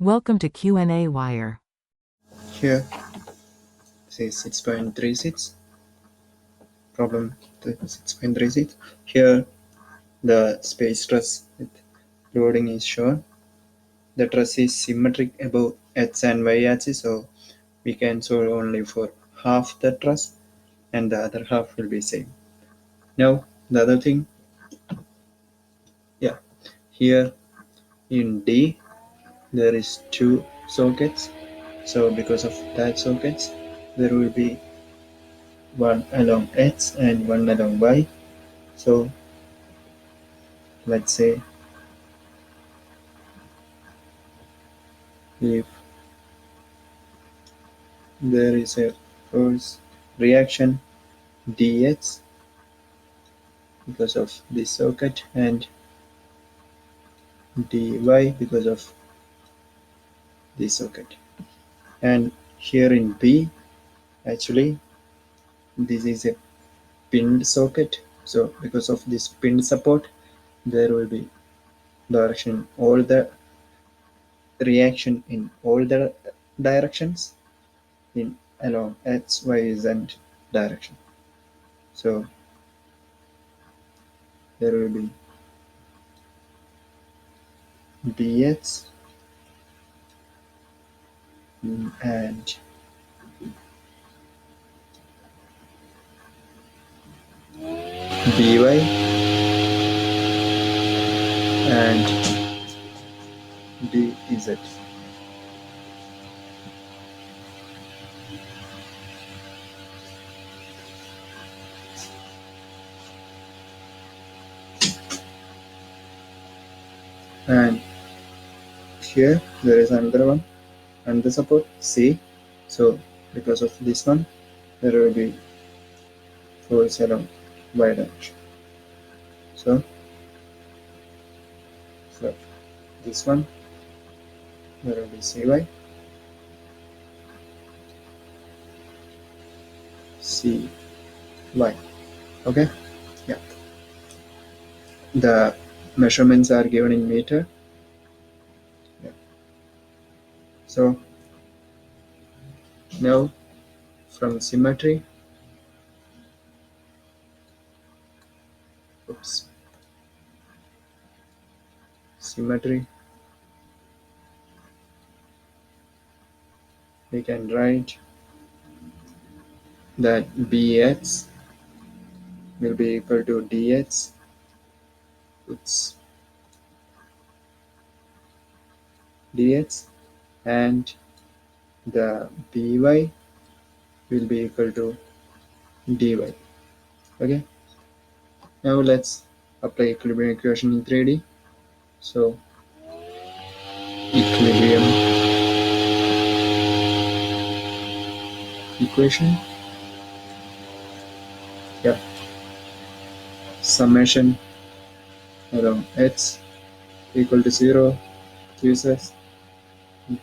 Welcome to qnawire. Here, say 6.36, problem 6.36. Here, the space truss with loading is shown. The truss is symmetric above X and Y axis, so we can solve only for half the truss and the other half will be same. Now, the other thing, yeah, here in D, there is two sockets. So because of that sockets, there will be one along X and one along Y. So let's say if there is a force reaction dx because of this socket and dy because of this socket, and here in B actually this is a pinned socket, so because of this pinned support there will be direction all the reaction in all the directions in along x y z direction. So there will be dx and dy and dz. And here there is another one and the support C. So because of this one there will be force along y direction. So for this one there will be Cy, Cy. Okay, yeah. The measurements are given in meter. Yeah. So now from symmetry, symmetry, we can write that Bx will be equal to dx, dx, and the by will be equal to dy. Okay, now let's apply equilibrium equation in 3D. So equilibrium equation, yeah, summation along x equal to 0 gives us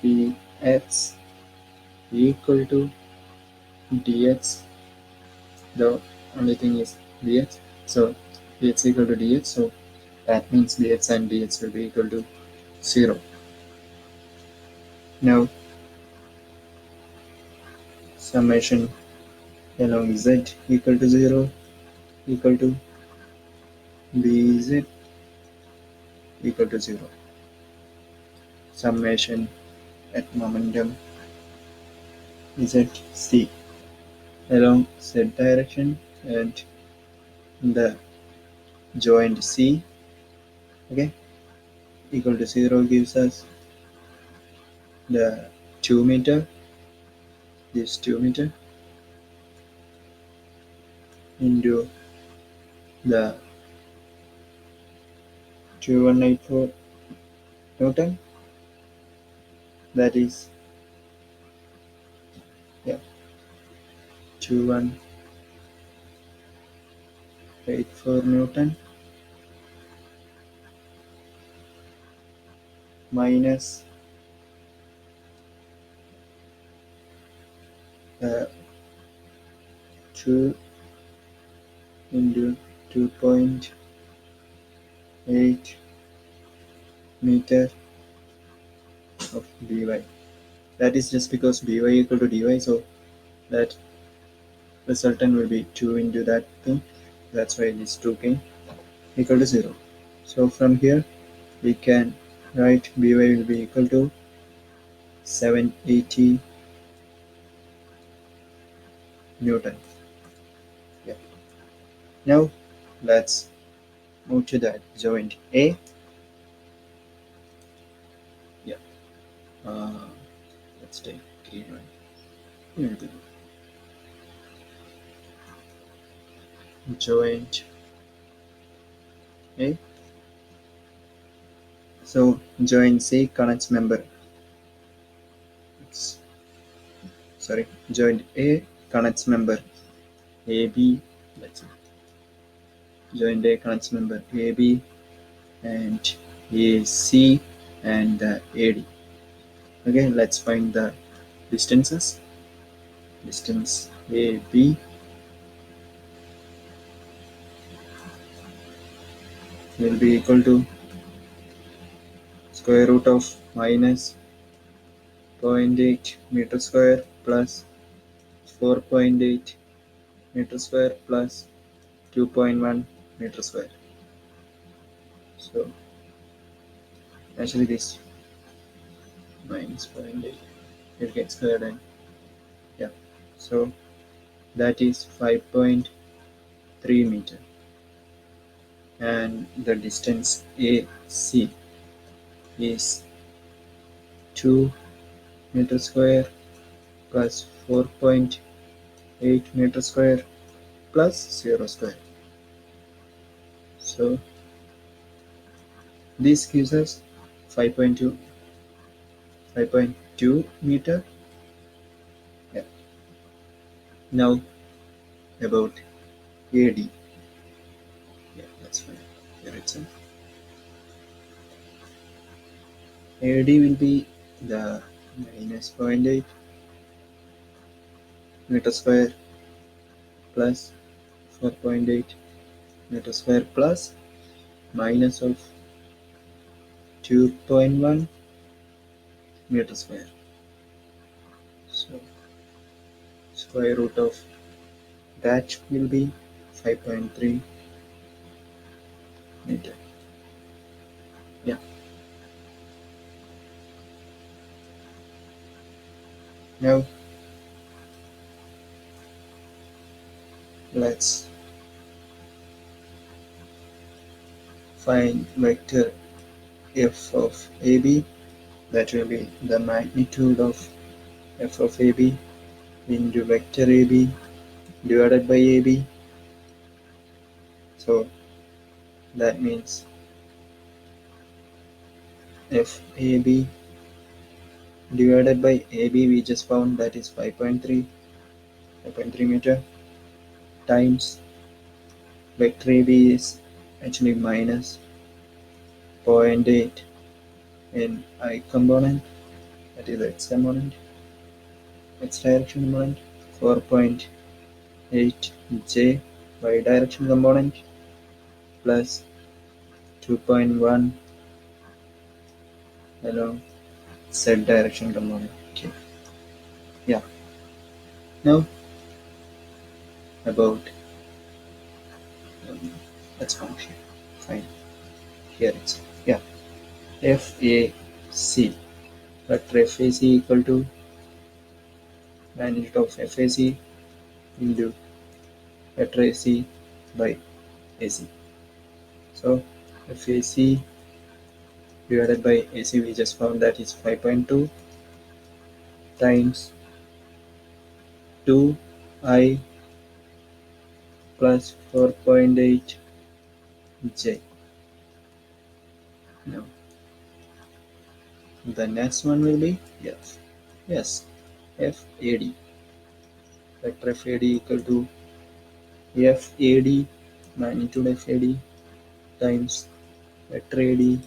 bx equal to dx. The only thing is dx, so bx equal to dx, so that means bx and dx will be equal to 0. Now summation along z equal to 0 equal to bz equal to 0. Summation at momentum zc along z direction and the joint c, okay, equal to 0 gives us the 2 meter, this 2 meter into the 2184 Newton, that is, yeah, 2184 Newton minus 2 into 2.8 meter of by. That is just because by equal to dy, so that resultant will be 2 into that thing. That's why this 2k equal to 0. So from here we can write by will be equal to 780 Newton. Yeah. Now let's move to that joint A. Yeah. Uh, let's take green one. Here we go. Joint A. So joint C connects member. Joint A connects member AB. Let's see. Joint A connects member AB and AC and AD. Okay, let's find the distances. Distance AB will be equal to square root of minus 0.8 meter square plus 4.8 meter square plus 2.1 meter square. So actually this minus 0.8 will get squared in. Yeah. So that is 5.3 meter. And the distance AC is 2 meter square plus 4.8 meter square plus 0 square. So this gives us 5.2 meter. Yeah. Now about AD. Yeah, that's fine. Here itself. AD will be the minus 0.8 meter square plus 4.8 meter square plus minus of 2.1 meter square. So square root of that will be 5.3 meter. Yeah. Now let's find vector f of AB. That will be the magnitude of f of AB into vector AB divided by AB. So that means FAB divided by AB we just found, that is 5.3 meter, times vector AB is actually minus 0.8 in I component, that is x component, x direction component, 4.8 j y direction component plus 2.1 along z direction component. Okay. Yeah. Now about let's count here. Fine. Here it's yeah. FAC. Vector FAC equal to magnitude of FAC into vector AC by AC. So FAC divided by AC we just found, that is 5.2 times 2I plus 4.8 J. Now the next one will be FAD. Vector FAD equal to FAD magnitude FAD times vector AD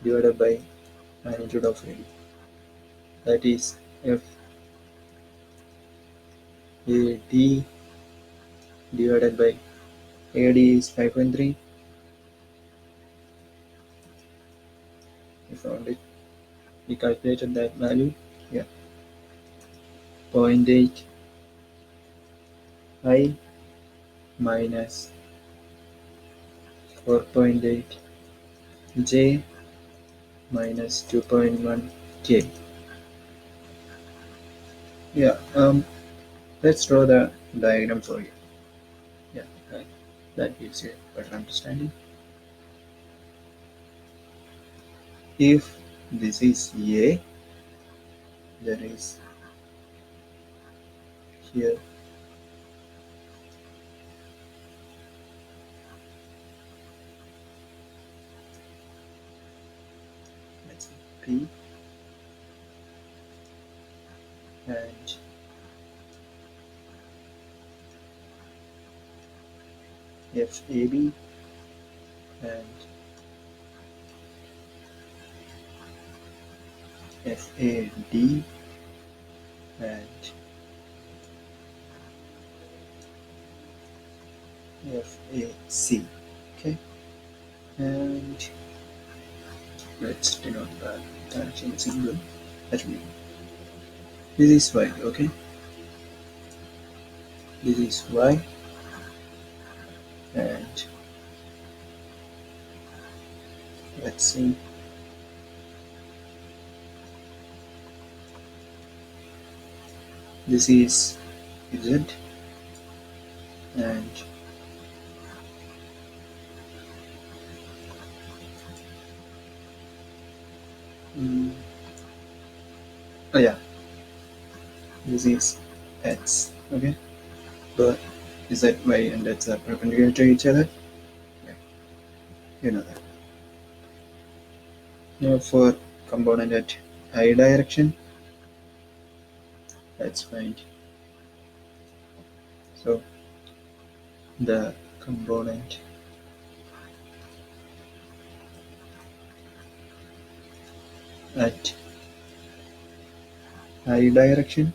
divided by magnitude of AD. That is FAD divided by AD is 5.3. We found it. We calculated that value here. 0.8 I minus 4.8 J minus 2.1 K. Yeah, let's draw the diagram for you. Yeah, that gives you a better understanding. If this is A, there is here let's say P and FAB and FAD and FAC. Okay, and let's denote the direction symbol. That means this is Y. Okay, this is Y, and let's see. This is Z, and oh yeah, this is X. Okay, but Z, Y, and X are perpendicular to each other. Yeah, you know that. Now for component at I direction, let's find. So the component at I direction.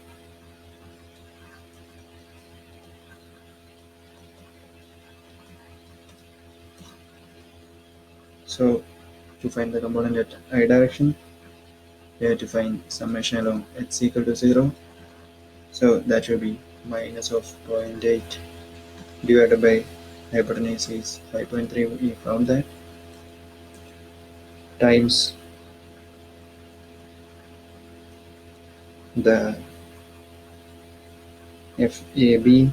So to find the component at I direction, we have to find summation along x equal to 0. So that will be minus of 0.8 divided by hypotenuse is 5.3. We found that, times the FAB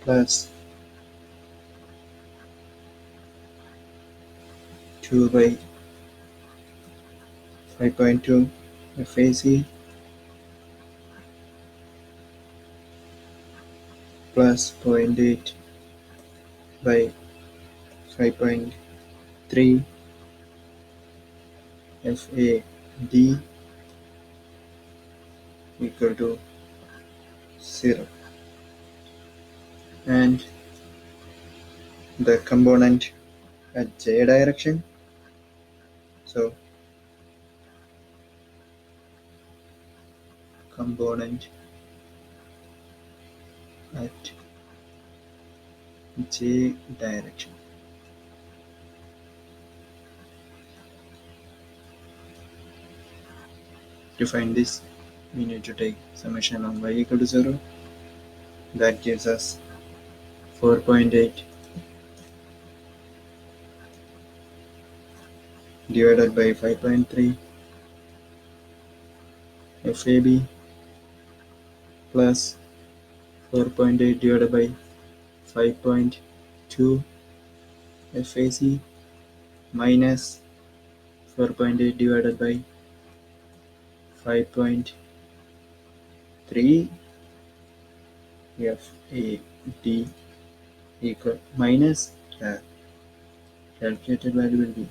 plus 2 by 5.2 FAC plus 0.8 by 5.3 FAD equal to 0, and the component at J direction. So component at J direction. To find this, we need to take summation on y equal to 0. That gives us 4.8 divided by 5.3 FAB plus 4.8 divided by 5.2 FAC minus 4.8 divided by 5.3 FAD equal minus the calculated value will be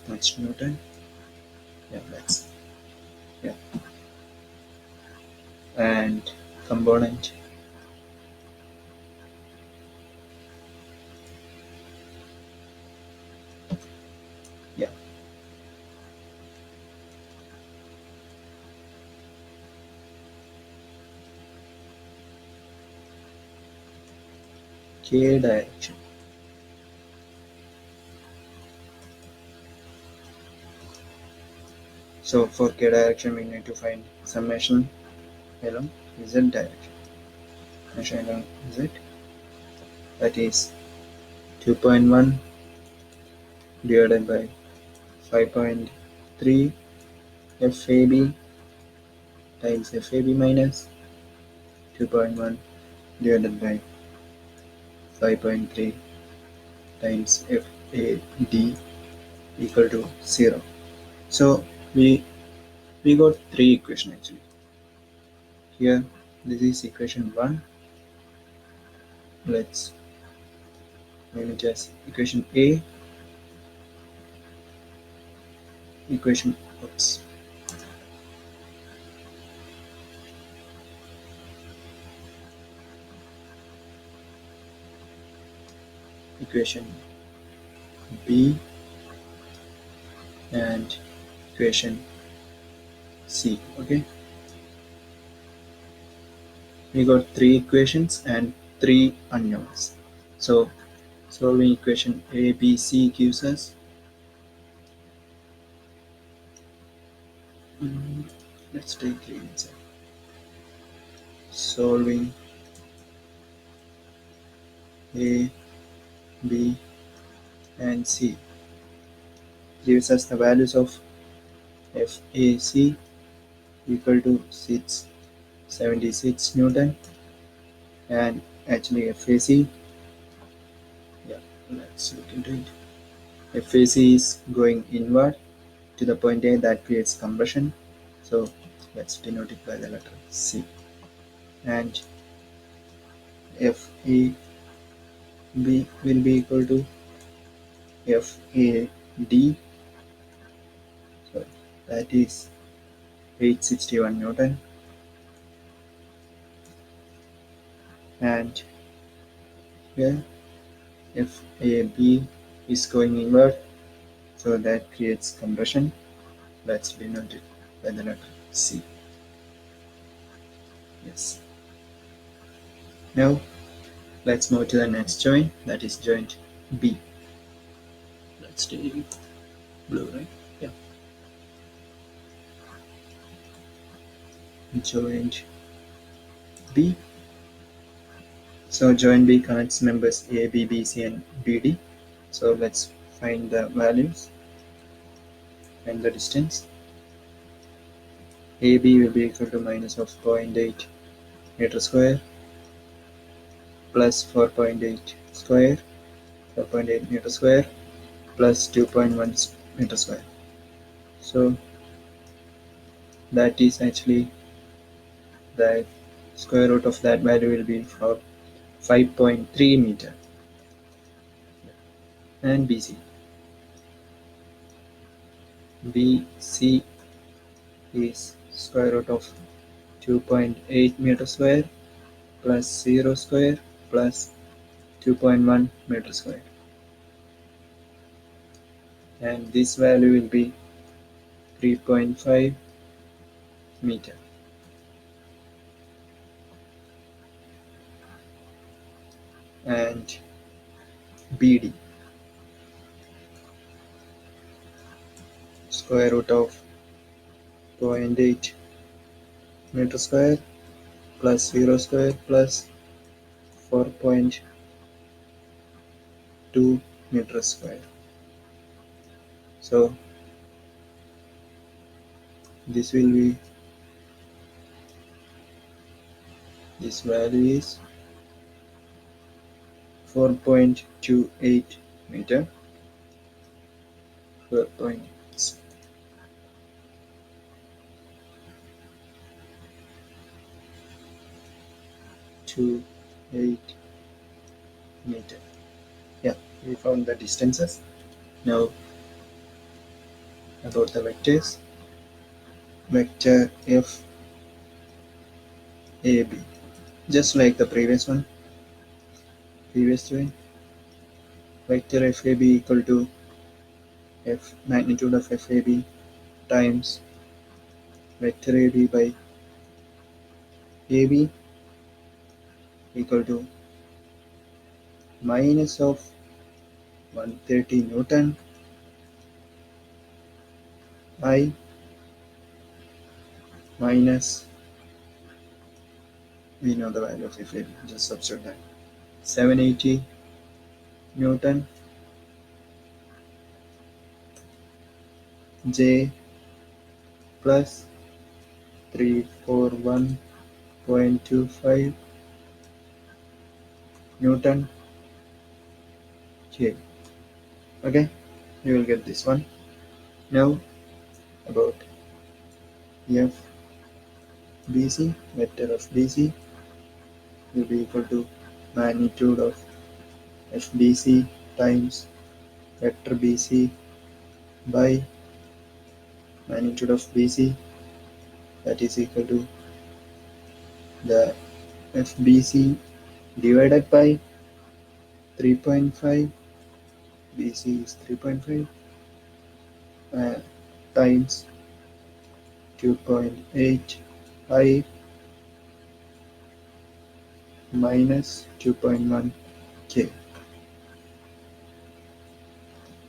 much Newton. Yeah, that's yeah. And component yeah. k direction. So for k direction we need to find summation along z direction. Summation along z, that is 2.1 divided by 5.3 FAB times FAB minus 2.1 divided by 5.3 times FAD equal to 0. So we got three equations actually. Here this is equation 1. Let's name it as equation A. Equation oops. Equation B and equation C. Okay, we got three equations and three unknowns. So solving equation A, B, C gives us let's take three inside. Solving A, B and C gives us the values of FAC equal to 676 Newton, and actually FAC, yeah, let's look into it. FAC is going inward to the point A, that creates compression, so let's denote it by the letter C. And FAB will be equal to FAD, so that is 861 Newton, and here FAB is going inward, so that creates compression. Let's denote it by the letter C. Yes. Now let's move to the next joint, that is joint B. Let's take blue, right? Yeah. Joint B. So joint B connects members A, B, B, C and BD. So let's find the values and the distance. AB will be equal to minus of 0.8 meter square plus 4.8 square, 4.8 meter square plus 2.1 meter square. So that is actually the square root of that value will be for 5.3 meter. And BC. BC is square root of 2.8 meter square plus 0 square plus 2.1 meter square, and this value will be 3.5 meter. And BD, square root of 0.8 meter square plus 0 square plus 4.2 meter square. So this will be, this value is 4.28 meter, 4.28 meter. Yeah, we found the distances. Now about the vectors. Vector FAB, just like the previous one, previous joint. Vector FAB equal to F magnitude of FAB times vector AB by AB equal to minus of 130 Newton I minus, we know the value of F, just substitute that, 780 Newton J plus 341.25 Newton K. Okay, you will get this one. Now about FBC, vector of BC will be equal to magnitude of FBC times vector BC by magnitude of BC, that is equal to the FBC divided by 3.5, BC is 3.5, times 2.8 I minus 2.1 K.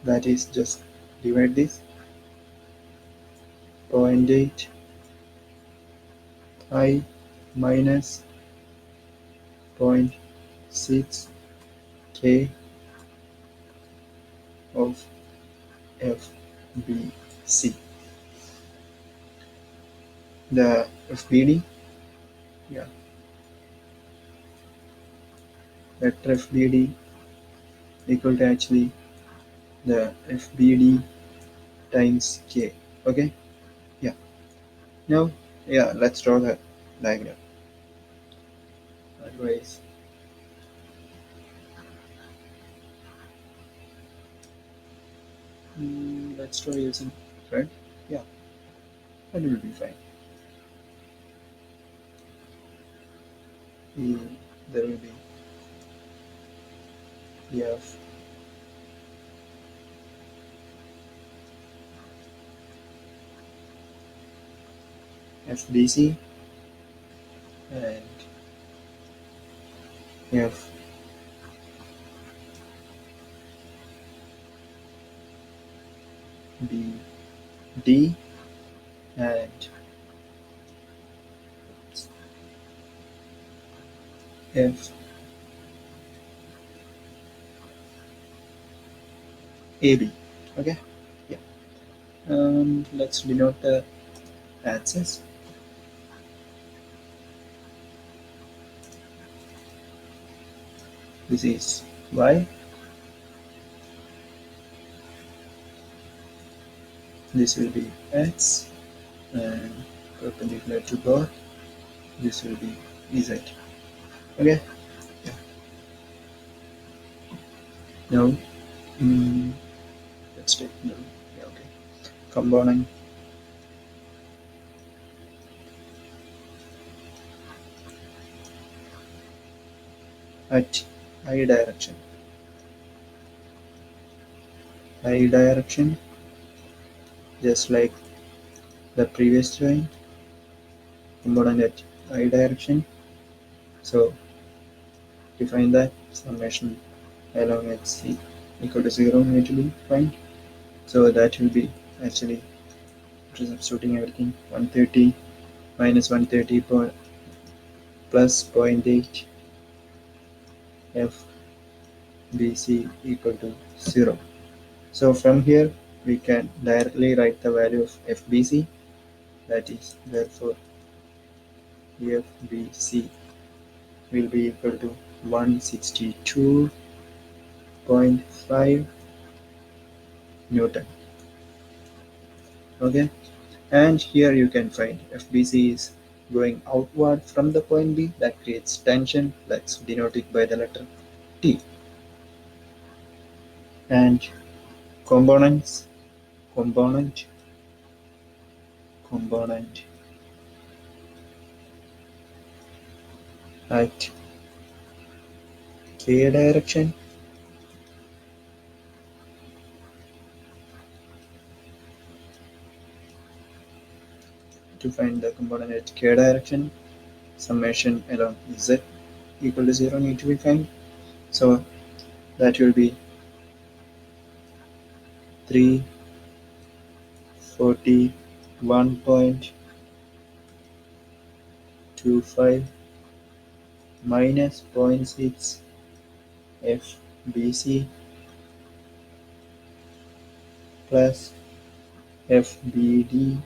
That is, just divide this 0.8 I minus 0.6 K of FBC. The FBD, vector FBD equal to actually the FBD times K. Okay, now let's draw the diagram. Otherwise, let's draw using thread. That will be fine. There will be FBC and FBD and FAB. Okay, let's denote the axis. This is Y, this will be X, and perpendicular to both, this will be Z. Okay, now let's take component at I direction, just like the previous drawing, component at I direction. So define that summation along HC equal to 0 need to be fine. So that will be actually, substituting everything, 130 minus 130 plus 0.8 FBC equal to 0. So from here we can directly write the value of FBC, that is, therefore FBC will be equal to 162.5 Newton. Okay, and here you can find FBC is going outward from the point B, that creates tension. Let's denote it by the letter T. And component at K direction, to find the component at K direction, summation along Z equal to 0 need to be found. So that will be 341.25 minus 0.6 FBC plus FBD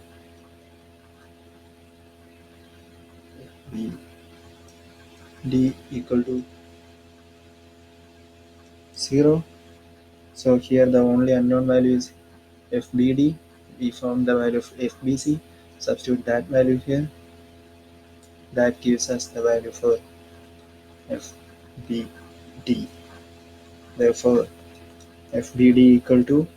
equal to 0. So here the only unknown value is FBD. We found the value of FBC. Substitute that value here. That gives us the value for FBD. Therefore, FBD equal to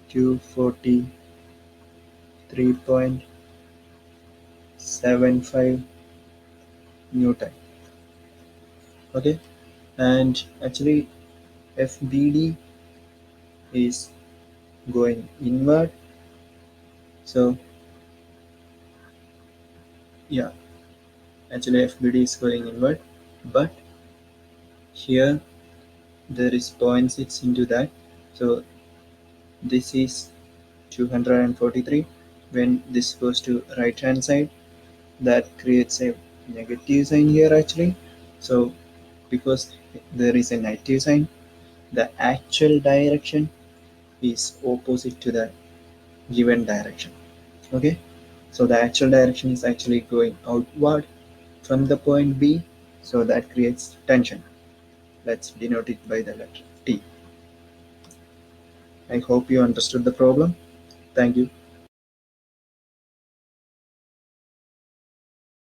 243.75 Newton. Okay, and actually FBD is going inward. So yeah, actually FBD is going inward, but here there is 0.6 into that. So this is 243. When this goes to right hand side, that creates a negative sign here actually. So because there is a negative sign, the actual direction is opposite to the given direction. Okay, so the actual direction is actually going outward from the point B, so that creates tension. Let's denote it by the letter T. I hope you understood the problem. Thank you.